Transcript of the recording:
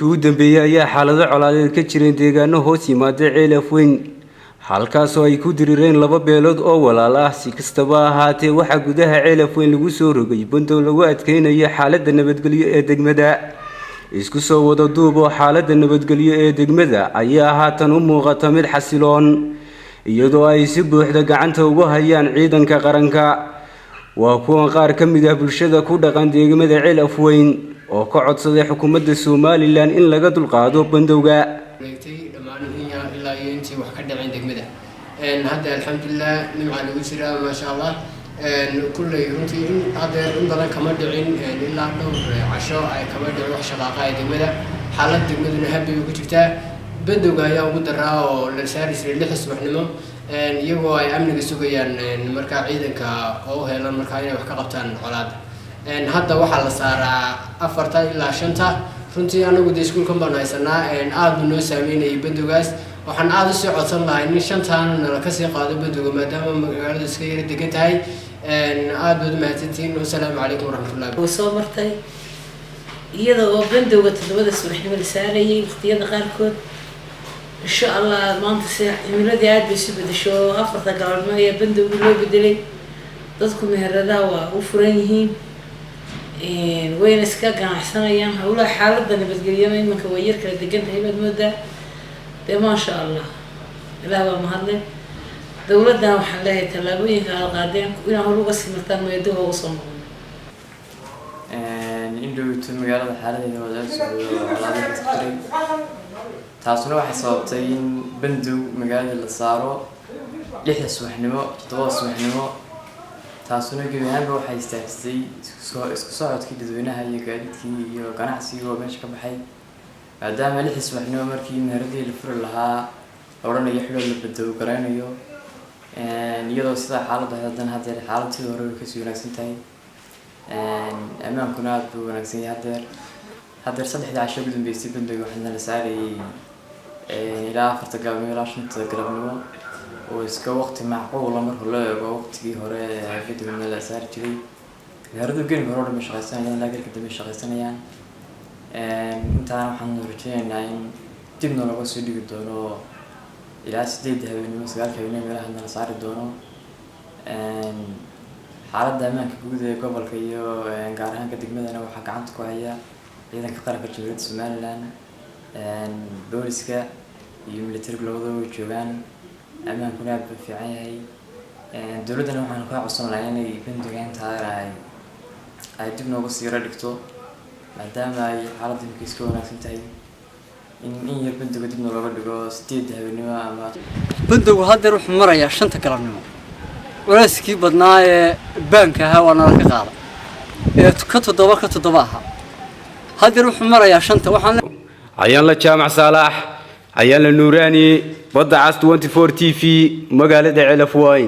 ugu dambeeyay ayaa xaalado colaadeed ka jireen deegaano hoos yimaada Ceelaf Weyn halkaas oo ay ku dirireen laba beelood oo walaal ah si kastaba ahaatee waxa gudaha Ceelaf Weyn lagu soo rogay bandow lagu adkeynayo xaaladda nabadgelyo ee degmada isku soo wada duub oo xaaladda nabadgelyo ee degmada ayaa haatan u muuqata mid xasiloon iyadoo ay si buuxda gacanta ugu hayaan ciidanka qaranka waa kuwan qaar ka mid ah bulshada ku dhaqan deegaamada Ceelaf Weyn oo ka codsaday xukuumadda Soomaaliland in laga dulqaado bandowga dhamaan ilaa intii wax ka dhacay degmada hadda alxamdulillah nimca lagu jiraa ma sha Allah kulay runtii hadda in badan kama dhicin ilaa dhowr casho ay kama dhicin wax shaqaaqa ay degmada xaalad degmaduna habbi ugu jirtaa bandowga ayaa ugu daraa oo la saarisay 6 subaxnimo iyagoo ay amniga sugayaan marka ciidanka oo heelan marka inay wax ka qabtaan colaad hadda waxa la saaraa 4 ilaa 5 runtii anagu iskuulkan baan haysanaa aad noo saameynay bandowgaas waxaan aad u soo codsan lahay in 5 la ka sii qaado bandowga maadaama magaalada iska yar degan tahay aad baad mahadsantiin wassalaamu calaykum waraxmatullaahi soo martay iyadoo bandowga 7 subaxnimo la saarayay waqtiyada qaarkood insha Allah maanta cimilada aad bay soo bedesho 4 galabnimo ayaa bandowga loo bedelay dadku meheradaha waa u furan yihiin وين اسكاك عن حسنا أيام هؤلاء حالة نبتقول من كوير كلا دقنت هي مدة ما شاء الله لا هو مهلا دولتنا وحلاها تلاقوين قاعدين وين هو بس مرتان ما يدوه وصلنا إنه تمجرد حالة الوزارة على التقريب تعصنوا حسابتين بندو مجال اللي صاروا لحية سوحنمو تطور سوحنمو taasuna gebiyaanba waxay istaagtay isku socodkii dadweynaha iyo gaadiidkii iyo ganacsiga oo meesha ka baxay maadaama la xisbaxnimo markii meheradii la furi lahaa oranayo xilal la bedow garanayo iyadoo sida xaaladda hadan hadda xaaladii hore ka sii wanaagsan tahay amaankuna aad buu wanaagsan yahay hadda 3 casho ugu dambeysay bandowga waxaana la saarayay ilaa 4 galabnimo ilaa 5 galabnimo وإسكا وقت معقول أمر هلا وقت جي هراء فيديو من الأسعار جري هردو جين هراء مش غيسان يعني لا قلت مش غيسان يعني أنت عارف حنا رجعنا يعني جبنا لو بس يدي قدرنا إلى سديد هبني مسجال كبيرين ولا حنا الأسعار الدورنا حالة دائما كجودة قبل كيو قارهان قد جمدنا أنا وحق عند كويا إذا كقرأ كجملة سمال لان بوليسكا يوم اللي تربي لوضو وجوان أما كنا في عيني دولتنا وحنا كنا وصلنا يعني بندق عن تاعي عدنا بس يردكتو مادام أي حالة مكيسكونا سنتهي إن يبندق قدمنا لغدقو ستيد هبنوا أما بندق هذا روح مرة يا شنت كلامنا ولا سكي بدنا بنك هوانا القطار كتو ضباها هذا روح مرة يا شنت وحنا عيان لا جامع صلاح عيان النوراني وضع 24 تي في مقالة Ceelaf Weyn